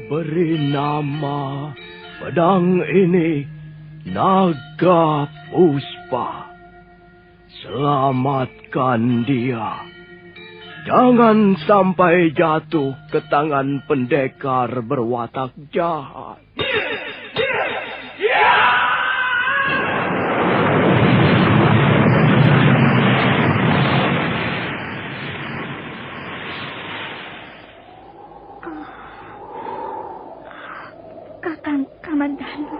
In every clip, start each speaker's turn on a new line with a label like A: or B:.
A: Beri nama pedang ini Naga Puspa. Selamatkan dia. Jangan sampai jatuh ke tangan pendekar berwatak jahat.
B: Kakang Kamandanu,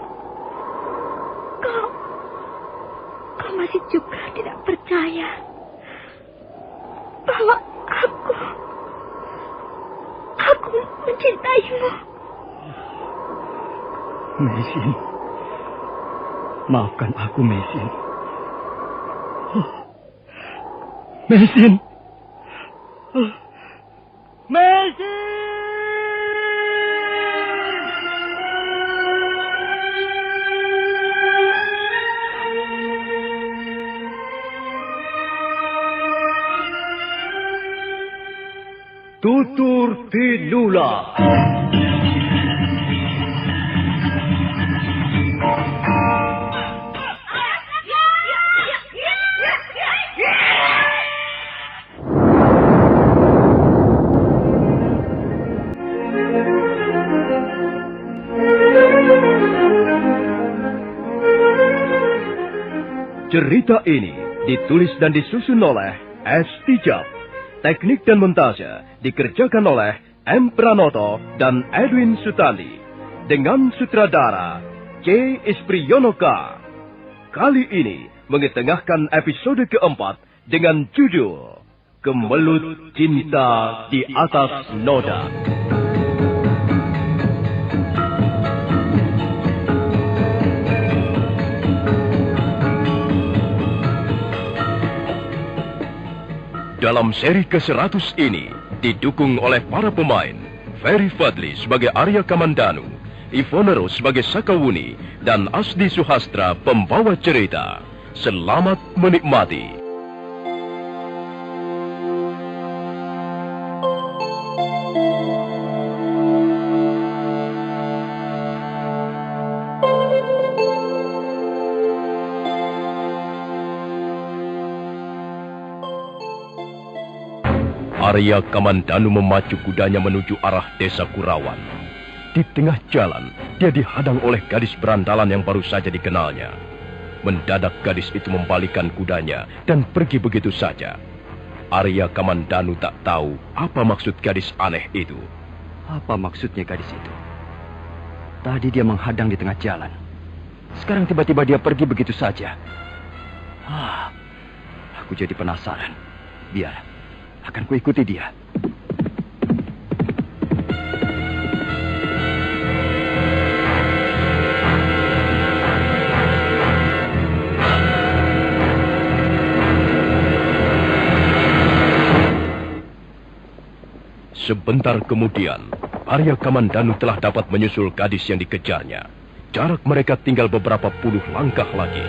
B: kau masih juga tidak percaya bahwa aku mencintaimu.
C: Mesin, maafkan aku, Mesin. Mesin. Mesin!
A: Tutur Tinula. Cerita ini ditulis dan disusun oleh S. Tijab. Teknik dan montase dikerjakan oleh M. Pranoto dan Edwin Sutandi. Dengan sutradara C. Ispriyonoka. Kali ini mengetengahkan episode keempat dengan judul Kemelut Cinta di Atas Noda. Dalam seri ke-100 ini, didukung oleh para pemain, Ferry Fadli sebagai Arya Kamandanu, Ivonero sebagai Sakawuni, dan Asdi Suhastra pembawa cerita. Selamat menikmati. Arya Kamandanu memacu kudanya menuju arah desa Kurawan. Di tengah jalan, dia dihadang oleh gadis berandalan yang baru saja dikenalnya. Mendadak gadis itu membalikan kudanya dan pergi begitu saja. Arya Kamandanu tak tahu apa maksud gadis aneh itu.
C: Apa maksudnya gadis itu? Tadi dia menghadang di tengah jalan. Sekarang tiba-tiba dia pergi begitu saja. Aku jadi penasaran. Biar. Akan kuikuti dia.
A: Sebentar kemudian, Arya Kamandanu telah dapat menyusul gadis yang dikejarnya. Jarak mereka tinggal beberapa puluh langkah lagi.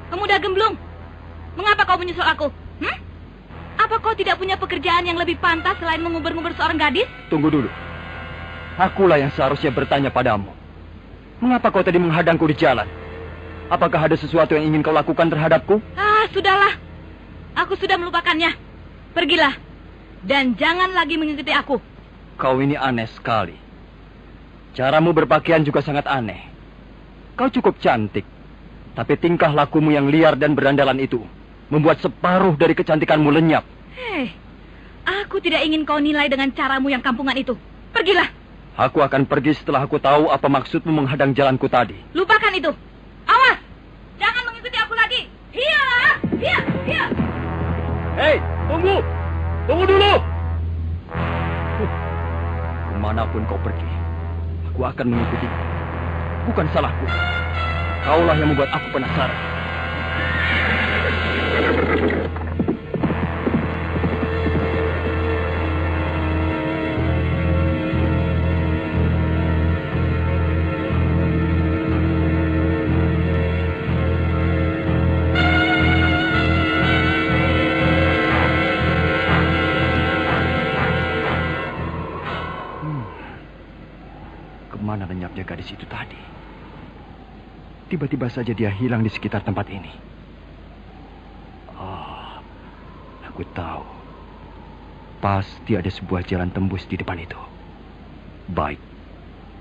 B: Pemuda gemblung, mengapa kau menyusul aku? Apa kau tidak punya pekerjaan yang lebih pantas selain mengubur-ngubur seorang gadis?
C: Tunggu dulu. Akulah yang seharusnya bertanya padamu. Mengapa kau tadi menghadangku di jalan? Apakah ada sesuatu yang ingin kau lakukan terhadapku?
B: Sudahlah. Aku sudah melupakannya. Pergilah. Dan jangan lagi mengikuti aku.
C: Kau ini aneh sekali. Caramu berpakaian juga sangat aneh. Kau cukup cantik. Tapi tingkah lakumu yang liar dan berandalan itu membuat separuh dari kecantikanmu lenyap.
B: Aku tidak ingin kau nilai dengan caramu yang kampungan itu. Pergilah.
C: Aku akan pergi setelah aku tahu apa maksudmu menghadang jalanku tadi.
B: Lupakan itu. Awas! Jangan mengikuti aku lagi. Hiyalah! Hiya!
C: Hei, tunggu! Tunggu dulu! Kemanapun kau pergi, aku akan mengikuti. Bukan salahku. Kaulah yang membuat aku penasaran. jejaknya gadis itu tadi? Tiba-tiba saja dia hilang di sekitar tempat ini. Oh, aku tahu. Pasti ada sebuah jalan tembus di depan itu. Baik,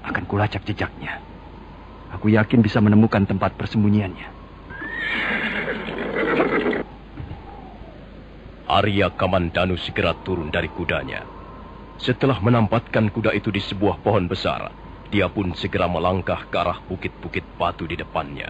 C: akan kulacak jejaknya. Aku yakin bisa menemukan tempat persembunyiannya.
A: Arya Kamandanu segera turun dari kudanya. Setelah menampatkan kuda itu di sebuah pohon besar, dia pun segera melangkah ke arah bukit-bukit batu di depannya.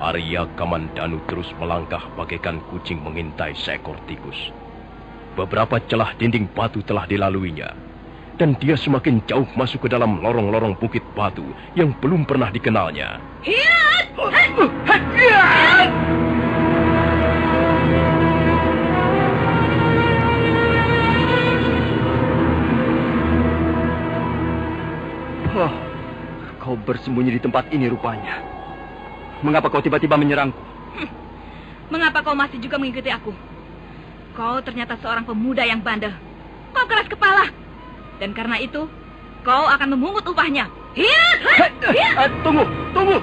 A: Arya Kamandanu terus melangkah bagaikan kucing mengintai seekor tikus. Beberapa celah dinding batu telah dilaluinya, dan dia semakin jauh masuk ke dalam lorong-lorong bukit batu yang belum pernah dikenalnya.
C: Oh, kau bersembunyi di tempat ini rupanya. Mengapa kau tiba-tiba menyerangku?
B: Mengapa kau masih juga mengikuti aku? Kau ternyata seorang pemuda yang bandel. Kau keras kepala. Dan karena itu, kau akan memungut upahnya.
C: Tunggu, tunggu.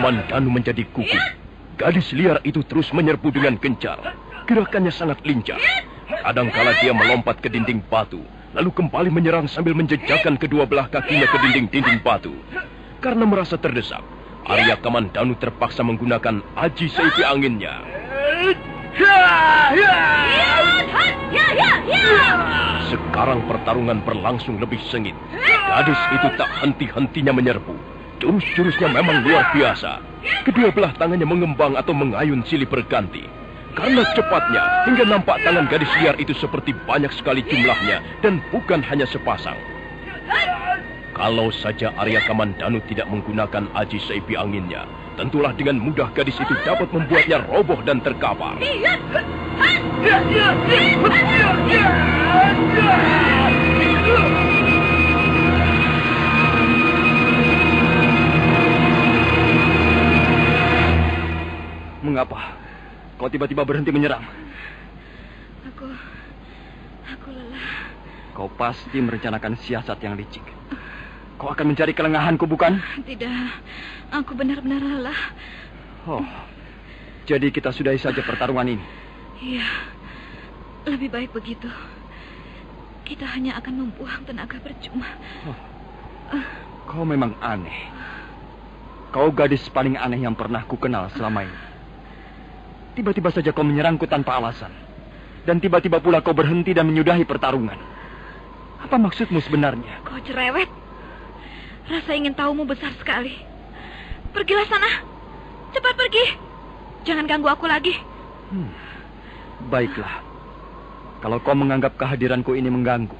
A: Kamandanu menjadi gugup. Gadis liar itu terus menyerbu dengan gencar. Gerakannya sangat lincah. Kadangkala dia melompat ke dinding batu, lalu kembali menyerang sambil menjejakkan kedua belah kakinya ke dinding-dinding batu. Karena merasa terdesak, Arya Kamandanu terpaksa menggunakan aji seipi anginnya. Sekarang pertarungan berlangsung lebih sengit. Gadis itu tak henti-hentinya menyerbu. Jurus-jurusnya memang luar biasa. Kedua belah tangannya mengembang atau mengayun silih berganti. Karena cepatnya, hingga nampak tangan gadis liar itu seperti banyak sekali jumlahnya dan bukan hanya sepasang. Kalau saja Arya Kamandanu tidak menggunakan aji seipi anginnya, tentulah dengan mudah gadis itu dapat membuatnya roboh dan terkapar.
C: Mengapa kau tiba-tiba berhenti menyerang?
B: Aku lelah.
C: Kau pasti merencanakan siasat yang licik. Kau akan mencari kelengahanku, bukan?
B: Tidak, aku benar-benar lelah.
C: Oh, jadi kita sudahi saja pertarungan ini.
B: Iya, lebih baik begitu. Kita hanya akan membuang tenaga percuma.
C: Oh, kau memang aneh. Kau gadis paling aneh yang pernah kukenal selama ini. Tiba-tiba saja kau menyerangku tanpa alasan. Dan tiba-tiba pula kau berhenti dan menyudahi pertarungan. Apa maksudmu sebenarnya?
B: Kau cerewet. Rasa ingin tahumu besar sekali. Pergilah sana. Cepat pergi. Jangan ganggu aku lagi.
C: Baiklah. Kalau kau menganggap kehadiranku ini mengganggu,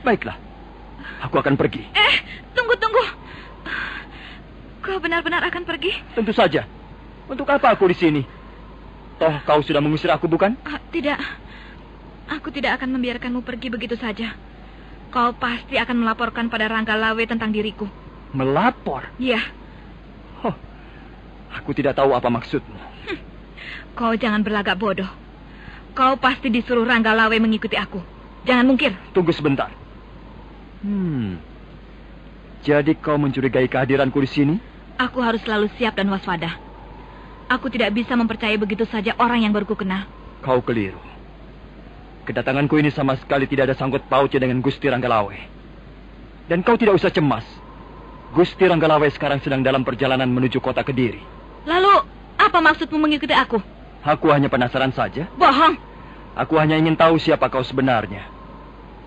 C: baiklah. Aku akan pergi.
B: Tunggu. Kau benar-benar akan pergi?
C: Tentu saja. Untuk apa aku di sini? Toh kau sudah mengusir aku, bukan?
B: Tidak. Aku tidak akan membiarkanmu pergi begitu saja. Kau pasti akan melaporkan pada Rangga Lawe tentang diriku.
C: Melapor?
B: Iya.
C: Oh, aku tidak tahu apa maksudmu.
B: Kau jangan berlagak bodoh. Kau pasti disuruh Rangga Lawe mengikuti aku. Jangan mungkir.
C: Tunggu sebentar. Jadi kau mencurigai kehadiranku di sini?
B: Aku harus selalu siap dan waspada. Aku tidak bisa mempercayai begitu saja orang yang baru ku kenal.
C: Kau keliru. Kedatanganku ini sama sekali tidak ada sangkut pautnya dengan Gusti Ranggalawe. Dan kau tidak usah cemas. Gusti Ranggalawe sekarang sedang dalam perjalanan menuju kota Kediri.
B: Lalu, apa maksudmu mengikuti aku?
C: Aku hanya penasaran saja.
B: Bohong.
C: Aku hanya ingin tahu siapa kau sebenarnya.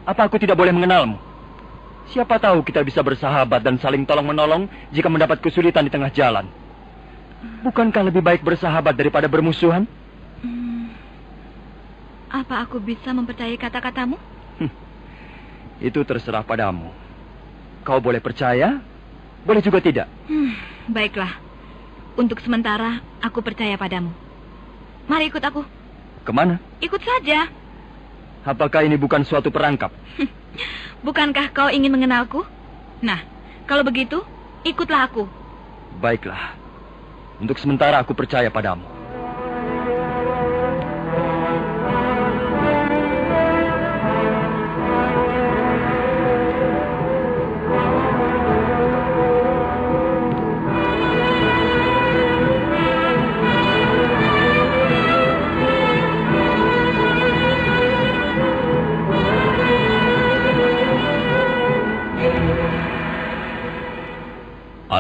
C: Apa aku tidak boleh mengenalmu? Siapa tahu kita bisa bersahabat dan saling tolong-menolong jika mendapat kesulitan di tengah jalan. Bukankah lebih baik bersahabat daripada bermusuhan?
B: Apa aku bisa mempercayai kata-katamu?
C: Itu terserah padamu. Kau boleh percaya, boleh juga tidak.
B: Baiklah. Untuk sementara, aku percaya padamu. Mari ikut aku.
C: Kemana?
B: Ikut saja.
C: Apakah ini bukan suatu perangkap?
B: Bukankah kau ingin mengenalku? Nah, kalau begitu, ikutlah aku.
C: Baiklah. Untuk sementara aku percaya padamu.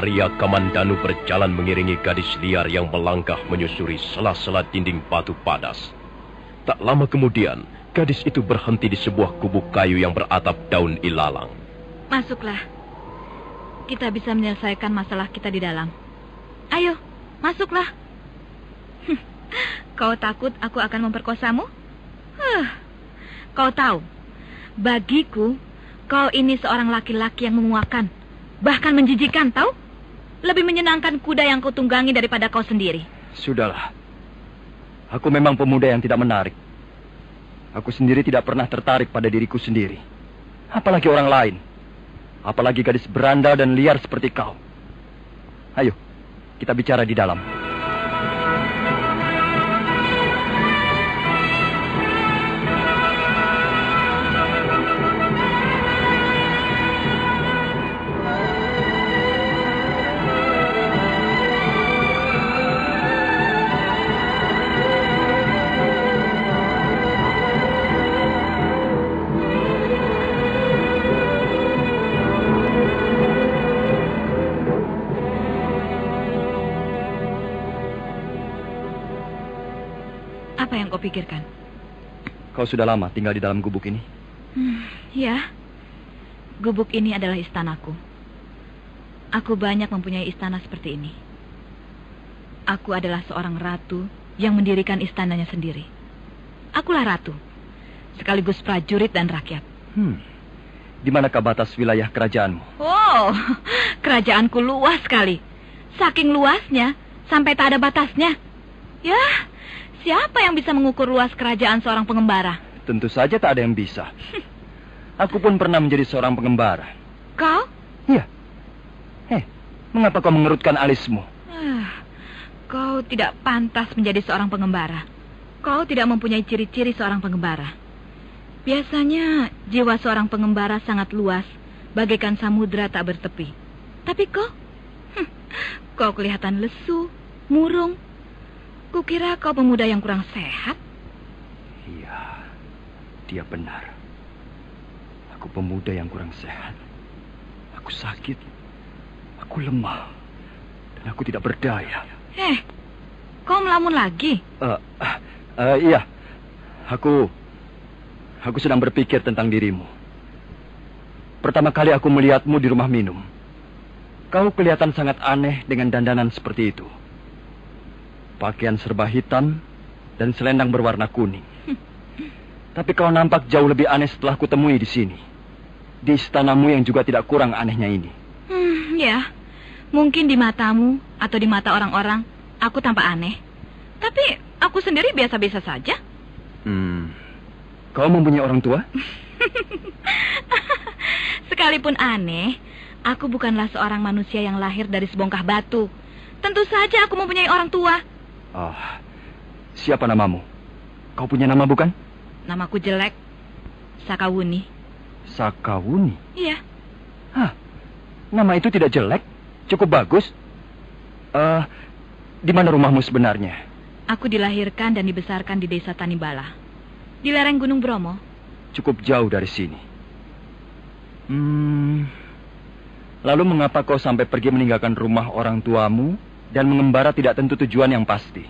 A: Arya Kamandanu berjalan mengiringi gadis liar yang melangkah menyusuri sela-sela dinding batu padas. Tak lama kemudian, gadis itu berhenti di sebuah gubuk kayu yang beratap daun ilalang.
B: Masuklah. Kita bisa menyelesaikan masalah kita di dalam. Ayo, masuklah. Kau takut aku akan memperkosamu? Kau tahu, bagiku, kau ini seorang laki-laki yang memuakan. Bahkan menjijikan, tahu? Lebih menyenangkan kuda yang kau tunggangi daripada kau sendiri.
C: Sudahlah. Aku memang pemuda yang tidak menarik. Aku sendiri tidak pernah tertarik pada diriku sendiri. Apalagi orang lain. Apalagi gadis berandal dan liar seperti kau. Ayo, kita bicara di dalam.
B: Apa yang kau pikirkan?
C: Kau sudah lama tinggal di dalam gubuk ini?
B: Ya, gubuk ini adalah istanaku. Aku banyak mempunyai istana seperti ini. Aku adalah seorang ratu yang mendirikan istananya sendiri. Akulah ratu, sekaligus prajurit dan rakyat.
C: Di manakah batas wilayah kerajaanmu?
B: Oh, kerajaanku luas sekali. Saking luasnya, sampai tak ada batasnya. Ya, siapa yang bisa mengukur luas kerajaan seorang pengembara?
C: Tentu saja tak ada yang bisa. Aku pun pernah menjadi seorang pengembara.
B: Kau?
C: Iya. Mengapa kau mengerutkan alismu?
B: Kau tidak pantas menjadi seorang pengembara. Kau tidak mempunyai ciri-ciri seorang pengembara. Biasanya jiwa seorang pengembara sangat luas, bagaikan samudra tak bertepi. Tapi kau kelihatan lesu, murung. Kukira kau pemuda yang kurang sehat.
C: Iya, dia benar. Aku pemuda yang kurang sehat. Aku sakit. Aku lemah. Dan aku tidak berdaya.
B: Kau melamun lagi?
C: Iya. Aku sedang berpikir tentang dirimu. Pertama kali aku melihatmu di rumah minum. Kau kelihatan sangat aneh dengan dandanan seperti itu. Pakaian serba hitam dan selendang berwarna kuning. Tapi kau nampak jauh lebih aneh setelah kutemui di sini. Di istanamu yang juga tidak kurang anehnya ini.
B: Ya, mungkin di matamu atau di mata orang-orang aku tampak aneh. Tapi aku sendiri biasa-biasa saja.
C: Kau mempunyai orang tua?
B: Sekalipun aneh, aku bukanlah seorang manusia yang lahir dari sebongkah batu. Tentu saja aku mempunyai orang tua.
C: Siapa namamu? Kau punya nama bukan?
B: Namaku jelek. Sakawuni.
C: Sakawuni?
B: Iya.
C: Nama itu tidak jelek. Cukup bagus. Di mana rumahmu sebenarnya?
B: Aku dilahirkan dan dibesarkan di desa Tanibala, di lereng Gunung Bromo.
C: Cukup jauh dari sini. Lalu mengapa kau sampai pergi meninggalkan rumah orang tuamu dan mengembara tidak tentu tujuan yang pasti?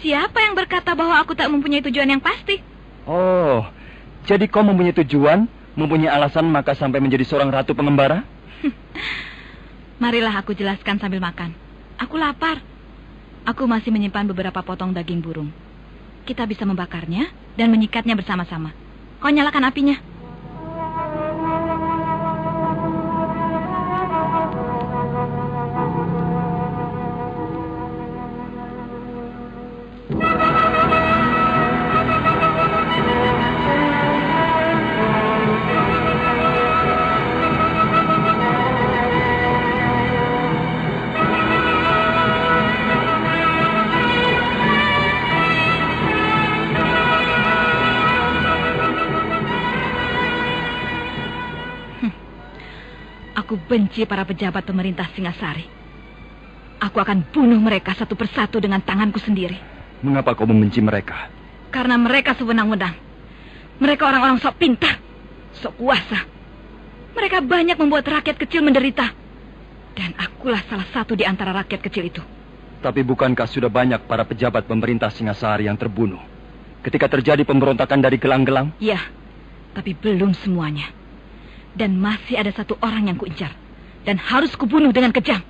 B: Siapa yang berkata bahwa aku tak mempunyai tujuan yang pasti?
C: Oh, jadi kau mempunyai tujuan, mempunyai alasan maka sampai menjadi seorang ratu pengembara?
B: Marilah aku jelaskan sambil makan. Aku lapar. Aku masih menyimpan beberapa potong daging burung. Kita bisa membakarnya dan menyikatnya bersama-sama. Kau nyalakan apinya. Aku benci para pejabat pemerintah Singasari. Aku akan bunuh mereka satu persatu dengan tanganku sendiri.
C: Mengapa kau membenci mereka?
B: Karena mereka sewenang-wenang. Mereka orang-orang sok pintar, sok kuasa. Mereka banyak membuat rakyat kecil menderita. Dan akulah salah satu di antara rakyat kecil itu.
C: Tapi bukankah sudah banyak para pejabat pemerintah Singasari yang terbunuh ketika terjadi pemberontakan dari gelang-gelang?
B: Ya, tapi belum semuanya. Dan masih ada satu orang yang kuincar. Dan harus kubunuh dengan kejam.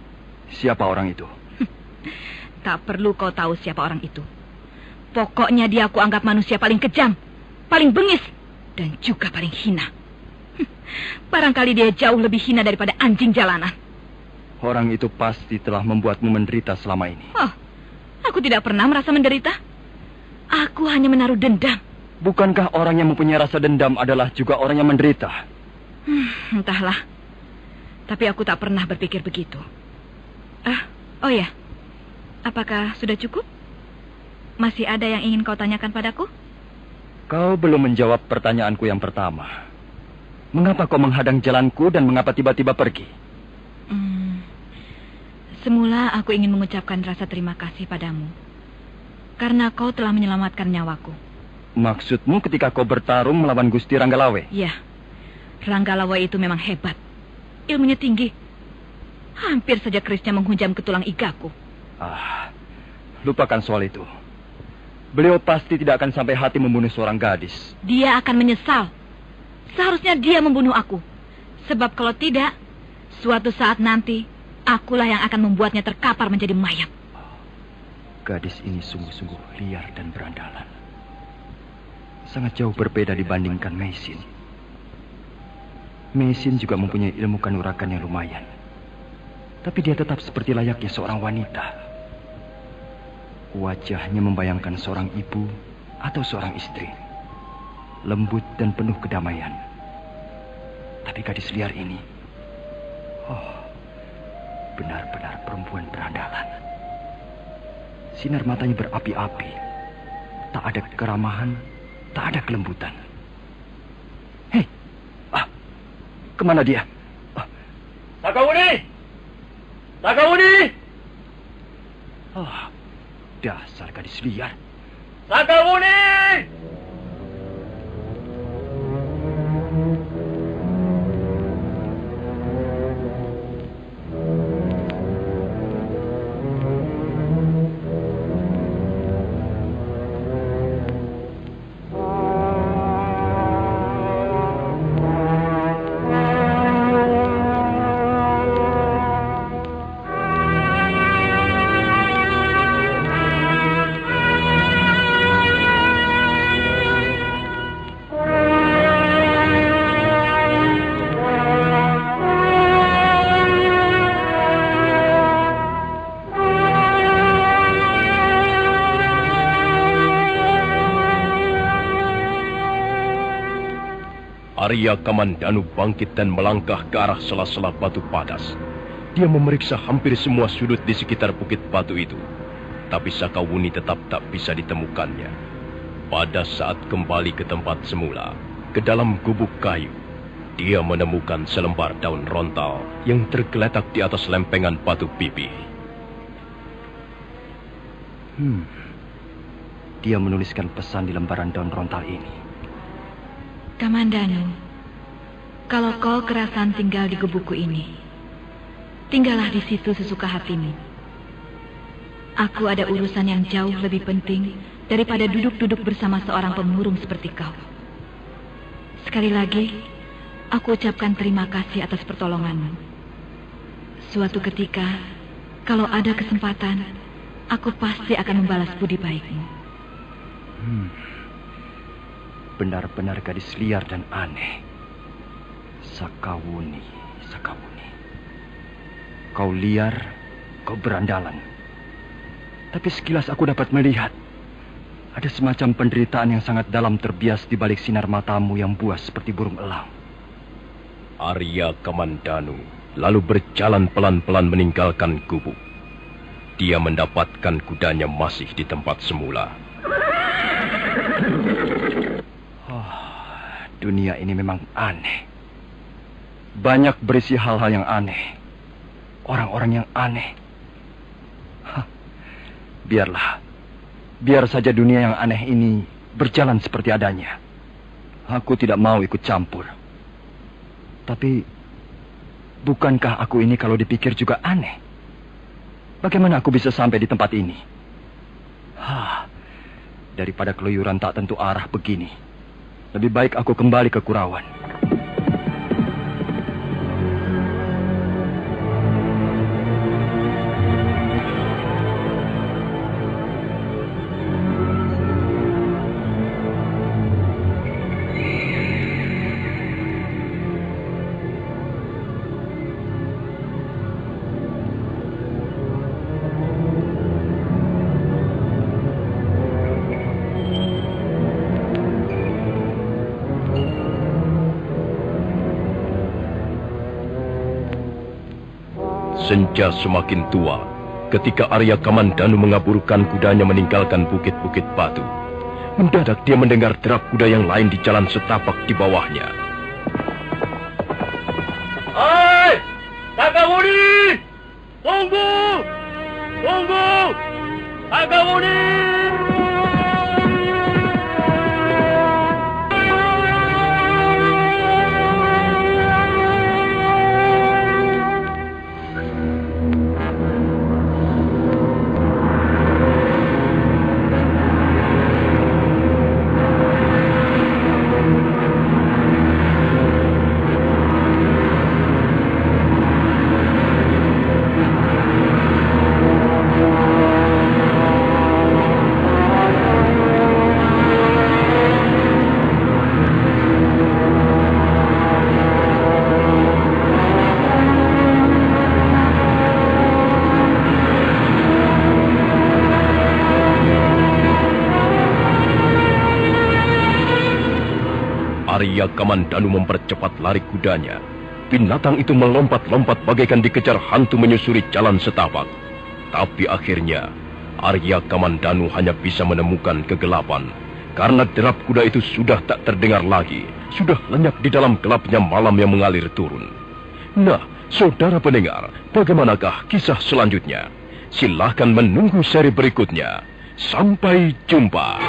C: Siapa orang itu?
B: Tak perlu kau tahu siapa orang itu. Pokoknya dia aku anggap manusia paling kejam, paling bengis, dan juga paling hina. Barangkali dia jauh lebih hina daripada anjing jalanan.
C: Orang itu pasti telah membuatmu menderita selama ini.
B: Oh, aku tidak pernah merasa menderita. Aku hanya menaruh dendam.
C: Bukankah orang yang mempunyai rasa dendam adalah juga orang yang menderita?
B: Entahlah. Tapi aku tak pernah berpikir begitu. Oh ya. Apakah sudah cukup? Masih ada yang ingin kau tanyakan padaku?
C: Kau belum menjawab pertanyaanku yang pertama. Mengapa kau menghadang jalanku dan mengapa tiba-tiba pergi?
B: Semula aku ingin mengucapkan rasa terima kasih padamu. Karena kau telah menyelamatkan nyawaku.
C: Maksudmu ketika kau bertarung melawan Gusti Ranggalawe?
B: Ya. Ranggalawe itu memang hebat. Ilmunya tinggi. Hampir saja kerisnya menghunjam ke tulang igaku.
C: Lupakan soal itu. Beliau pasti tidak akan sampai hati membunuh seorang gadis.
B: Dia akan menyesal. Seharusnya dia membunuh aku. Sebab kalau tidak, suatu saat nanti, akulah yang akan membuatnya terkapar menjadi mayat.
C: Gadis ini sungguh-sungguh liar dan berandalan. Sangat jauh berbeda dibandingkan Meisin. Meisin juga mempunyai ilmu kanuragan yang lumayan. Tapi dia tetap seperti layaknya seorang wanita. Wajahnya membayangkan seorang ibu atau seorang istri. Lembut dan penuh kedamaian. Tapi gadis liar ini, benar-benar perempuan berandalan. Sinar matanya berapi-api. Tak ada keramahan, tak ada kelembutan. Hei, kemana dia? Sakawuni! Sakawuni! Dasar gadis liar. Sakawuni!
A: Arya Kamandanu bangkit dan melangkah ke arah sela-sela batu padas. Dia memeriksa hampir semua sudut di sekitar bukit batu itu. Tapi Sakawuni tetap tak bisa ditemukannya. Pada saat kembali ke tempat semula, ke dalam gubuk kayu, dia menemukan selembar daun rontal yang tergeletak di atas lempengan batu pipih.
C: Dia menuliskan pesan di lembaran daun rontal ini.
B: Kamandanu, kalau kau kerasan tinggal di gubukku ini, tinggallah di situ sesuka hatimu. Aku ada urusan yang jauh lebih penting daripada duduk-duduk bersama seorang pemurung seperti kau. Sekali lagi, aku ucapkan terima kasih atas pertolonganmu. Suatu ketika, kalau ada kesempatan, aku pasti akan membalas budi baikmu.
C: Benar-benar gadis liar dan aneh. Sakawuni, Sakawuni. Kau liar, kau berandalan. Tapi sekilas aku dapat melihat ada semacam penderitaan yang sangat dalam terbias di balik sinar matamu yang buas seperti burung elang.
A: Arya Kamandanu lalu berjalan pelan-pelan meninggalkan gubuk. Dia mendapatkan kudanya masih di tempat semula.
C: Dunia ini memang aneh. Banyak berisi hal-hal yang aneh. Orang-orang yang aneh. Biarlah. Biar saja dunia yang aneh ini berjalan seperti adanya. Aku tidak mau ikut campur. Tapi, bukankah aku ini kalau dipikir juga aneh? Bagaimana aku bisa sampai di tempat ini? Daripada keluyuran tak tentu arah begini, lebih baik aku kembali ke Kurawan.
A: Senja semakin tua ketika Arya Kamandanu mengaburkan kudanya meninggalkan bukit-bukit batu. Mendadak dia mendengar derap kuda yang lain di jalan setapak di bawahnya.
C: Hai! Sakawuni! Tunggu! Tunggu! Sakawuni!
A: Arya Kamandanu mempercepat lari kudanya. Binatang itu melompat-lompat bagaikan dikejar hantu menyusuri jalan setapak. Tapi akhirnya, Arya Kamandanu hanya bisa menemukan kegelapan. Karena derap kuda itu sudah tak terdengar lagi. Sudah lenyap di dalam gelapnya malam yang mengalir turun. Nah, saudara pendengar, bagaimanakah kisah selanjutnya? Silahkan menunggu seri berikutnya. Sampai jumpa.